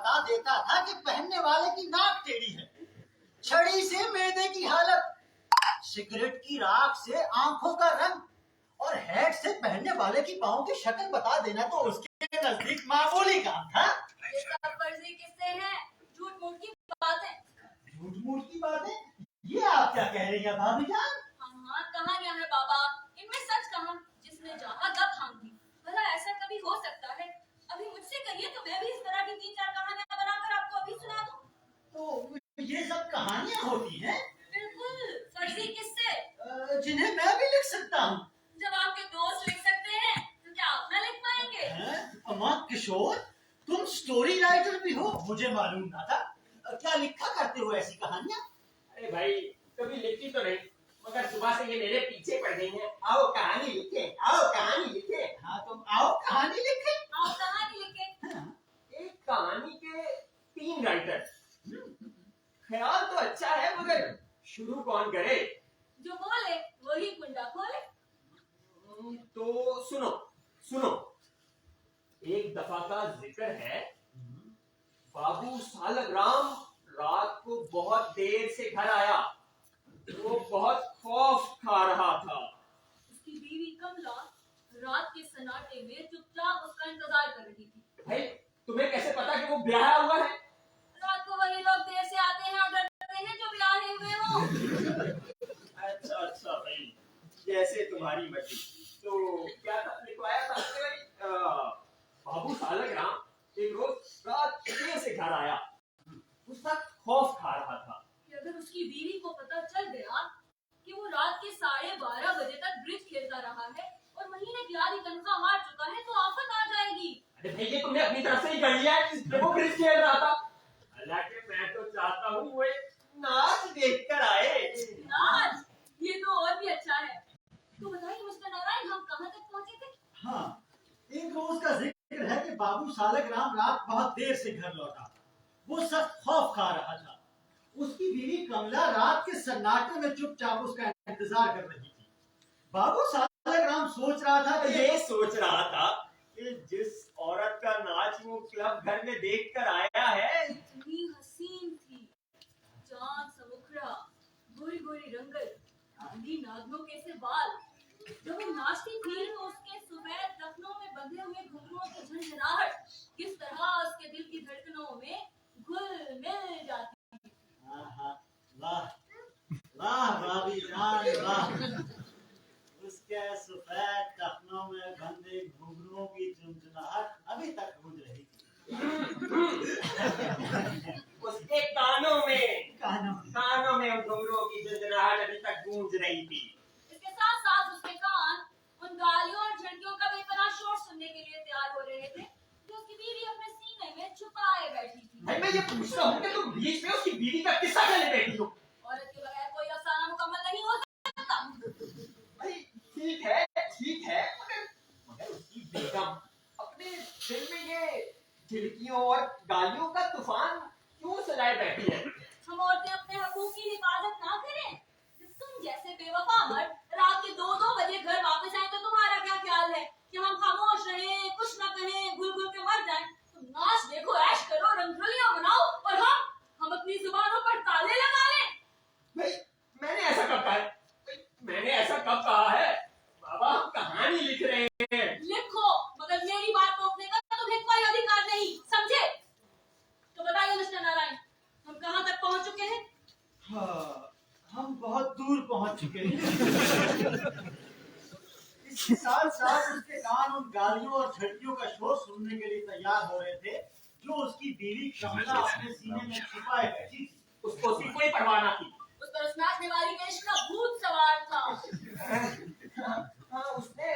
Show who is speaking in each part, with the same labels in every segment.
Speaker 1: बता देता था कि पहनने वाले की नाक टेढ़ी है, छड़ी से मैदे की हालत, सिगरेट की राख से आंखों का रंग और हैट से पहनने वाले की पाँव की शक्ल बता देना तो उसके नजदीक मामूली काम था।
Speaker 2: ये सब फर्जी किस्से हैं, झूठ मूठ की बातें।
Speaker 1: झूठ मूठ की बातें? ये आप क्या कह रही हैं भाभी जान?
Speaker 2: हाँ, कहानियां हैं बाबा, इनमें सच कहाँ, जिसने चाहा तब हाँ की। भला ऐसा कभी हो सकता है? अभी मुझसे कहिए तो मैं भी इस तरह की 3-4 कहानियां बनाकर आपको अभी सुना दूं।
Speaker 1: तो ये सब कहानियां होती हैं?
Speaker 2: बिल्कुल, फर्जी किस्से,
Speaker 1: जिन्हें मैं भी लिख सकता हूँ।
Speaker 2: जब आपके दोस्त लिख सकते हैं तो क्या आप ना लिख पाएंगे?
Speaker 1: अम्मा किशोर, तुम स्टोरी राइटर भी हो, मुझे मालूम ना था। क्या लिखा करते हो ऐसी कहानियां?
Speaker 3: अरे भाई, कभी लिखी तो नहीं, मगर सुबह से ये मेरे पीछे पड़ गई हैं। आओ कहानी लिखे, आओ कहानी लिखे।
Speaker 1: हाँ तुम आओ कहानी लिखे।
Speaker 2: आओ कहानी लिखे।
Speaker 1: हाँ।
Speaker 3: एक कहानी के 3 राइटर। ख्याल तो अच्छा है, मगर शुरू कौन करे?
Speaker 2: जो बोले वही कुंडा खोले।
Speaker 3: तो सुनो सुनो, एक दफा का जिक्र है। बाबू सालग्राम रात को बहुत देर से घर आया। वो बहुत खौफ खा रहा था।
Speaker 2: उसकी बीवी कमला रात के सन्नाटे में चुपचाप उसका इंतजार कर रही थी।
Speaker 3: भाई, तुम्हें कैसे पता कि वो ब्याहा हुआ है?
Speaker 2: रात को वही लोग देर से आते हैं और डरते हैं जो ब्याहे हुए हो।
Speaker 3: अच्छा भाई, जैसे तुम्हारी मर्जी। तो क्या था, लिखवाया था उसने भाई। बाबू सालग्राम एक रोज रात देर से घर आया। उसका खौफ खा रहा था
Speaker 2: कि अगर उसकी बीवी को पता चल गया कि वो रात के 12:30 बजे तक ब्रिज खेलता रहा है और महीने की आधी तनख्वाह हार चुका है तो आफत आ जाएगी।
Speaker 3: अरे भाई, ये तुमने अपनी तरफ से ही कर लिया है जब वो ब्रिज खेल रहा था। हालांकि मैं तो चाहता हूँ वो एक नाच देख कर आए।
Speaker 2: नाच? ये तो और भी अच्छा है। तो बताइए मिस्टर नारायण, हम कहाँ तक पहुँचे थे?
Speaker 1: हाँ, एक रोज का जिक्र है कि बाबू सालग्राम रात बहुत देर से घर लौटा। वो सख्त खौफ खा रहा था। उसकी बीवी कमला रात के सन्नाटे में चुपचाप उसका इंतजार कर रही थी। बाबू सालग्राम सोच रहा था कि
Speaker 3: ये सोच रहा था कि जिस औरत का नाच वो क्लब घर में देख कर आया है,
Speaker 2: इतनी हसीन थी, चांद सा मुखड़ा, गोरी गोरी रंगत, आंधी नागनों के से बाल। जब वो नाचती थी तो उसके सफेद टखनों में बंधे हुए घुंघरुओं की झनझनाहट किस तरह उसके दिल की धड़कनों में घुल मिल जाती थी।
Speaker 1: वाह वाह भाभी जान वाह। उसके सफेद टखनों में बंधे घुंघरुओं की झुनझुनाहट अभी तक गूंज रही थी।
Speaker 3: उसके कानों में उन घुंघरुओं की झुनझुनाहट अभी तक गूंज रही थी।
Speaker 2: इसके साथ साथ उसके कान उन गालियों और झड़कियों का बेपनाह शोर सुनने के लिए तैयार हो रहे थे जो उसकी बीवी अपने सीने में छुपाए बैठी थी।
Speaker 3: भाई, मैं ये पूछता हूँ कि तुम बीच में उसकी बीवी का किस्सा कहने बैठी हो?
Speaker 2: औरत के बगैर कोई अफसाना मुकम्मल नहीं हो सकता।
Speaker 3: भाई ठीक है, मगर उसकी बेगम अपने दिल में ये झिड़कियों और गालियों का तूफान क्यों सजाए बैठी है?
Speaker 2: हम औरतें अपने हकूक की हिफाजत ना करें? तुम जैसे बेवफा मर्द रात के 2-2 बजे घर वापस आए तो तुम्हारा क्या ख्याल है कि हम खामोश रहें, कुछ न कहें, घुल घुल के मर जाएं? तुम नाच देखो, ऐश करो, रंगोलियां बनाओ और हम अपनी जुबानों पर ताले लगा लें।
Speaker 3: भाई, मैंने ऐसा कब कहा है? बाबा, हम कहानी लिख रहे हैं।
Speaker 2: लिखो, मगर मेरी बात रोकने का तुम्हें कोई अधिकार नहीं, समझे? तो बताइए मिस्टर नारायण, हम कहाँ तक पहुँच चुके हैं?
Speaker 1: हाँ, हम बहुत दूर पहुंच चुके हैं। इसके साथ साथ उसके कान उन गालियों और झड़कियों का शोर सुनने के लिए तैयार हो रहे थे जो उसकी बीवी कमला अपने सीने में छिपाए बैठी थी।
Speaker 3: उसको उसकी कोई परवाह ना थी।
Speaker 2: उस पर उस नाचने वाली के इश्क का भूत सवार था।
Speaker 3: हाँ, उसने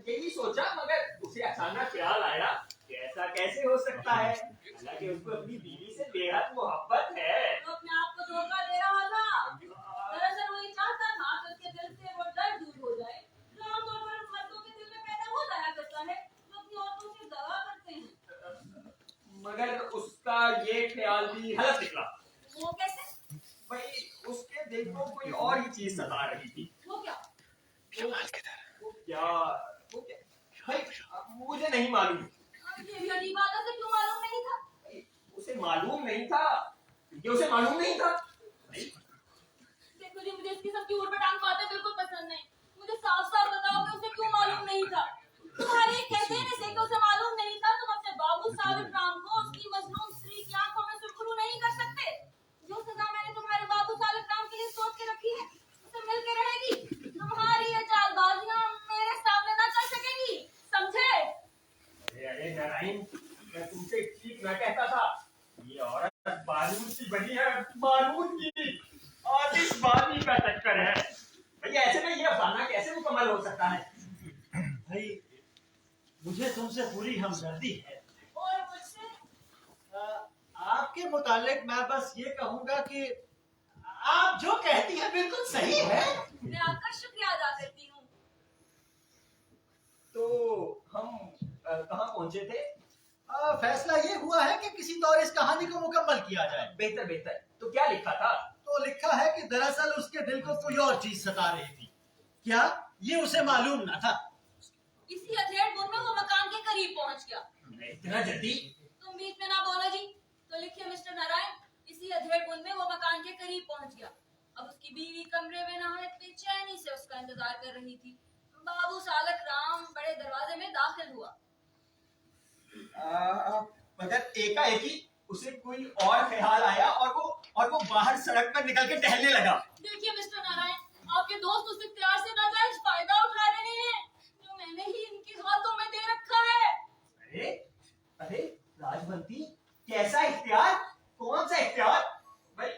Speaker 3: यही सोचा, मगर उसे अचानक ख्याल आया कि ऐसा कैसे हो सकता है। हालांकि उसको अपनी बीवी से बेहद मोहब्बत है।
Speaker 2: तो अपने आप को धोखा दे रहा था। दरअसल वो ये चाहता था कि उसके दिल से वो डर दूर हो जाए जो आमतौर पर मर्दों के दिल में पैदा हो जाया करता है जो अपनी औरतों से दगा करते हैं।
Speaker 3: मगर उसका ये ख्याल भी गलत निकला।
Speaker 2: वो कैसे?
Speaker 3: भाई, उसके दिल को कोई और ही चीज सता रही थी।
Speaker 2: वो क्या?
Speaker 3: वो क्या भाई, मुझे नहीं मालूम।
Speaker 2: ये भी अजीब बात है, क्यों मालूम नहीं था?
Speaker 3: उसे मालूम नहीं था, ये उसे मालूम नहीं था। नहीं,
Speaker 2: देखो जी, मुझे इसकी सबकी ऊट-पटांग बातें बिल्कुल पसंद नहीं। मुझे साफ-साफ बताओ कि उसे क्यों मालूम नहीं था? तुम्हारे एक कहते हैं से कि उसे मालूम नहीं था, तुम अपने बाबू सालिक राम को उसकी मजलूम स्त्री की आंखों में सुरखरू नहीं कर सकते। जो सजा मैंने तुम्हारे बाबू सालिक राम के लिए सोच के रखी है, उसे मिल के रहेगी। तुम्हारी ये चालबाजियां मेरे सामने ना चल सकेगी, समझे?
Speaker 3: अरे नारायण, मैं तुमसे ठीक न कहता था। ये औरत बारूद की बनी है, बारूद की आतिशबाजी का चक्कर है। भैया ऐसे में ये अफसाना कैसे मुकम्मल हो सकता है?
Speaker 1: भाई मुझे तुमसे पूरी हमदर्दी है।
Speaker 2: और मुझसे
Speaker 1: आपके मुतालिक मैं बस ये कहूंगा कि आप जो कहती हैं बिल्कुल सही है।
Speaker 2: मैं आपका शुक्रिया अदा करती हूँ।
Speaker 3: तो हम कहाँ पहुंचे थे?
Speaker 1: फैसला ये हुआ है कि किसी तौर इस कहानी को मुकम्मल किया जाए।
Speaker 3: बेहतर बेहतर। तो क्या लिखा था?
Speaker 1: तो लिखा है कि दरअसल उसके दिल को कोई और चीज सता रही थी। क्या ये उसे मालूम न था?
Speaker 2: इसी अधेड़ बुन में वो मकान के करीब पहुंच गया।
Speaker 3: इतना जल्दी?
Speaker 2: तुम बीच में ना बोलो जी। तो लिखिए मिस्टर नारायण, इसी अधेड़ बुन में वो मकान के करीब पहुंच गया। अब उसकी बीवी कमरे में नहायत बेचैनी से उसका इंतजार कर रही थी। बाबू सालक राम बड़े दरवाजे में दाखिल हुआ।
Speaker 3: मगर एकाएकी उसे कोई और ख्याल आया और वो बाहर सड़क पर निकल के टहलने लगा।
Speaker 2: देखिए मिस्टर नारायण, आपके दोस्त उस इख्तियार से नाजायज फायदा उठा रहे हैं जो मैंने ही इनके हाथों में दे रखा है।
Speaker 3: अरे अरे राजबंती, कैसा इख्तियार? कौन सा इख्तियार? भाई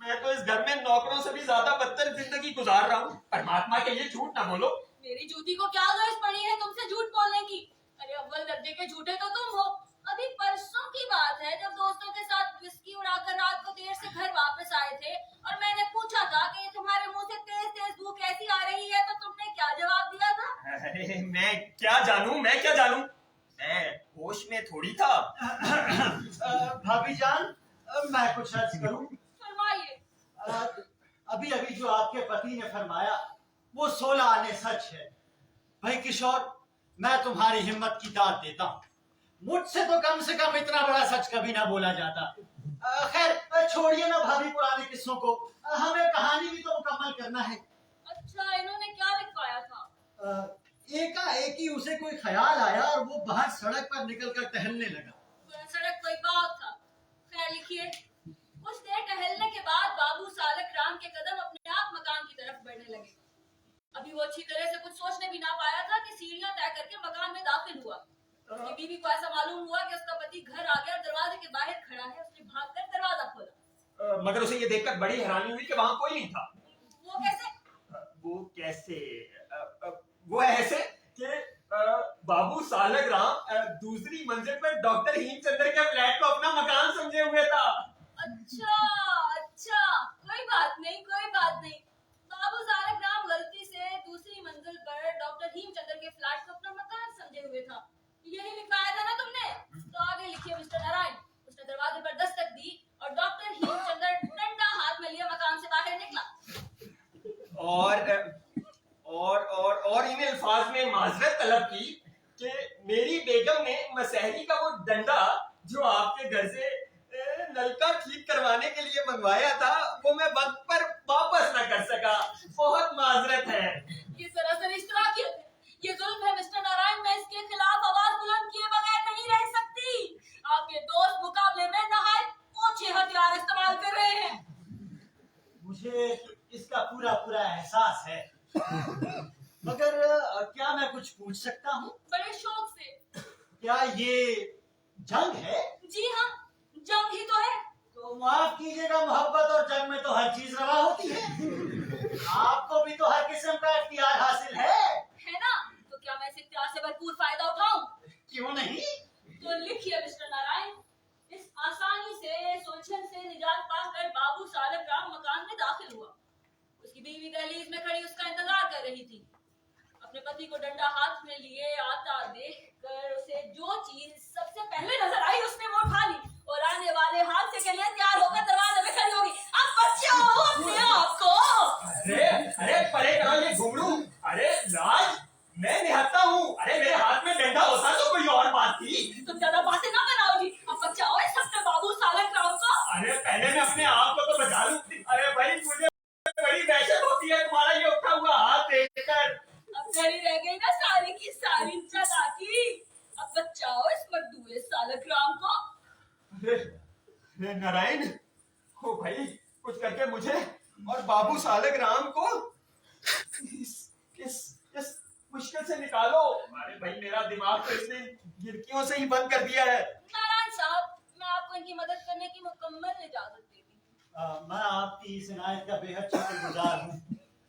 Speaker 3: मैं तो इस घर में नौकरों से भी ज्यादा बदतर जिंदगी गुजार रहा हूँ। परमात्मा के लिए झूठ ना बोलो।
Speaker 2: मेरी जूती को क्या गर्ज पड़ी है तुमसे झूठ बोलने की? अरे अव्वल दर्जे के झूठे तो तुम हो। अभी परसों की बात है जब दोस्तों के साथ विस्की उड़ाकर रात को देर से घर वापस आए थे और मैंने पूछा था कि ये तुम्हारे मुंह से तेज तेज बू कैसी आ रही है, तो तुमने क्या जवाब दिया था?
Speaker 3: अरे मैं क्या जानूं, मैं होश में थोड़ी था।
Speaker 1: भाभी जान, मैं कुछ अर्ज करूं?
Speaker 2: फरमाइए।
Speaker 1: अभी अभी जो आपके पति ने फरमाया वो 16 आने सच है। भाई किशोर, मैं तुम्हारी हिम्मत की दाद देता हूँ। मुझसे तो कम से कम इतना बड़ा सच कभी ना बोला जाता। खैर छोड़िए ना भाभी पुराने किस्सों को, हमें कहानी भी तो मुकम्मल करना है।
Speaker 2: अच्छा, इन्होंने क्या लिखवाया था?
Speaker 1: एकाएकी उसे कोई ख्याल आया और वो बाहर सड़क पर निकलकर टहलने लगा।
Speaker 2: सड़क कोई बाग था। खैर लिखिए। कुछ देर टहलने के बाद बाबू सालक राम के कदम अपने आप मकान की तरफ बढ़ने लगे। अभी वो अच्छी तरह से कुछ सोचने भी ना पाया था कि सीढ़ियां तय करके मकान में दाखिल हुआ। उसकी बीवी को ऐसा मालूम हुआ कि उसका पति घर आ गया और दरवाजे के बाहर खड़ा है। उसने भागकर दरवाजा खोला।
Speaker 3: मगर उसे ये देखकर बड़ी हैरानी हुई कि वहां कोई नहीं था।
Speaker 2: वो कैसे?
Speaker 3: वो कैसे? वो ऐसे कि बाबू सालक राम दूसरी मंजिल पर डॉक्टर हेमचंद्र के फ्लैट को अपना मकान समझे हुए था।
Speaker 2: अच्छा अच्छा, कोई बात नहीं कोई बात नहीं। बाबू सालक राम गलती से दूसरी मंजिल पर डॉक्टर हेमचंद्र के फ्लैट को अपना मकान समझे हुए था। यही लिखाया था ना तुमने? तो आगे लिखिए मिस्टर नारायण। उसने दरवाजे पर दस्तक दी और डॉक्टर हेमचंद्र डंडा हाथ में लिया मकान से बाहर निकला।
Speaker 3: और इन अल्फाज में माजरत तलब की कि मेरी बेगम ने मसहरी का वो डंडा जो आपके घर से नलका ठीक करवाने के लिए मंगवाया था वो मैं वक्त पर वापस न कर सका। बहुत माजरत है।
Speaker 2: ये सरासर इश्तराकियत है, ये जुल्म है मिस्टर नारायण। मैं इसके खिलाफ आवाज बुलंद किए बगैर नहीं रह सकती। आपके दोस्त मुकाबले में नहायत ओछे हथियार इस्तेमाल कर रहे हैं।
Speaker 1: मुझे इसका पूरा पूरा एहसास है। मगर क्या मैं कुछ पूछ सकता हूँ?
Speaker 2: बड़े शौक से।
Speaker 1: क्या ये जंग है?
Speaker 2: जी हाँ, जंग ही तो है।
Speaker 1: तो माफ कीजिएगा, मोहब्बत और जंग में तो हर चीज रवा होती है। आपको भी तो हर किस्म का इख्तियार हासिल है
Speaker 2: ना? तो क्या मैं इस इख्तियार से भरपूर फायदा उठाऊं?
Speaker 1: क्यों नहीं?
Speaker 2: तो लिखिए मिस्टर नारायण। इस आसानी से सुलझन से निजात पाकर बाबू सालक राम मकान में दाखिल हुआ। उसकी बीवी दहलीज में खड़ी उसका इंतजार कर रही थी। अपने पति को डंडा हाथ में लिए आता देखकर उसे जो चीज सबसे पहले नजर आई उसने वो उठा ली और आने वाले हादसे के लिए तैयार होकर दरवाजे में खड़ी होगी। अब बचाओ अपने आप को।
Speaker 3: अरे परे करो ये घुंगरू। अरे राज, मैं निहत्था हूँ। अरे मेरे हाथ में डंडा होता तो कोई और बात थी।
Speaker 2: तुम ज्यादा बातें ना बनाओ जी। अब बचाओ इस सबसे बाबू सालक
Speaker 3: हे नारायण, ओ भाई कुछ करके मुझे और बाबू सालक राम को इस मुश्किल से निकालो। अरे भाई मेरा दिमाग तो इसने गिरकियों से ही बंद कर दिया है।
Speaker 2: नारायण साहब, मैं आपको इनकी मदद करने की मुकम्मल इजाजत देती हूँ।
Speaker 1: मैं आपकी इस इनायत का बेहद शुक्रगुजार हूँ,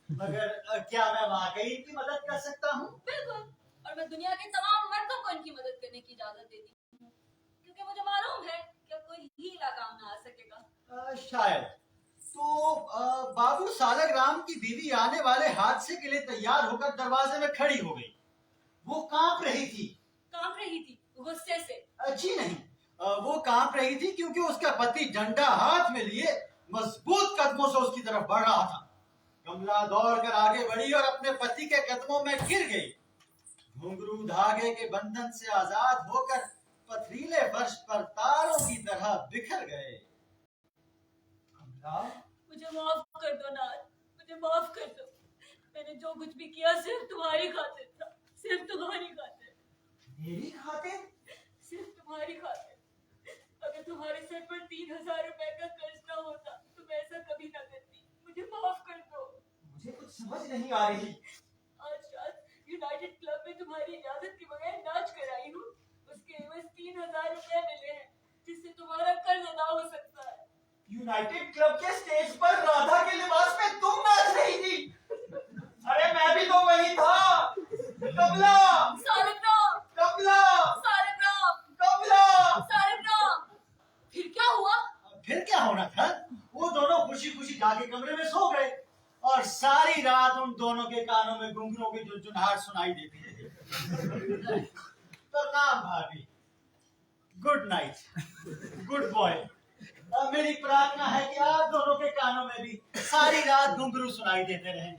Speaker 1: मगर क्या मैं वाकई इनकी मदद कर सकता हूँ?
Speaker 2: बिल्कुल, और मैं दुनिया के तमाम मर्दों को इनकी मदद करने की इजाजत देती हूँ, क्योंकि मुझे मालूम है कि कोई हीला काम ना आ सकेगा।
Speaker 1: शायद तो बाबू सालक राम की बीवी आने वाले हादसे के लिए तैयार होकर दरवाजे में खड़ी हो गई। वो कांप रही थी।
Speaker 2: कांप रही थी गुस्से से?
Speaker 1: जी नहीं, वो कांप रही थी क्योंकि उसका पति डंडा हाथ में लिए मजबूत कदमों से उसकी तरफ बढ़ रहा था। कमला दौड़कर आगे बढ़ी और अपने पति के कदमों में गिर गई। घुंघरू धागे के बंधन से आजाद होकर पथरीले फर्श पर तारों की तरह बिखर गए। कमला,
Speaker 2: मुझे माफ कर दो नाथ, मुझे माफ कर दो। मैंने जो कुछ भी किया सिर्फ तुम्हारी खातिर था, सिर्फ तुम्हारी खातिर।
Speaker 1: मेरी खातिर?
Speaker 2: सिर्फ तुम्हारी खातिर। अगर तुम्हारे सर पर 3000 रुपए का कर्ज ना होता तो मैं ऐसा कभी ना करती। मुझे माफ कर दो।
Speaker 3: मुझे कुछ समझ नहीं आ रही।
Speaker 2: आज रात यूनाइटेड क्लब में तुम्हारी इजाजत के बगैर नाच कर आई हूँ। उसके एवज 3000 रुपए मिले हैं, जिससे तुम्हारा कर्ज अदा हो सकता है।
Speaker 3: यूनाइटेड क्लब के स्टेज पर राधा के लिबास में तुम नाच रही थी। अरे मैं भी तो वही था। कमला,
Speaker 2: सालक राम,
Speaker 3: कमला,
Speaker 2: सालक राम,
Speaker 3: कमला।
Speaker 2: सालक राम। फिर क्या हुआ?
Speaker 1: फिर क्या होना था? वो दोनों खुशी खुशी जाके कमरे में सो गए और सारी रात उन दोनों के कानों में घुंघरूओं की झुनझुनाहट सुनाई देती रही। प्रणाम भाभी, गुड नाइट, गुड बॉय। मेरी प्रार्थना है कि आप दोनों के कानों में भी सारी रात घुंघरू सुनाई देते रहें।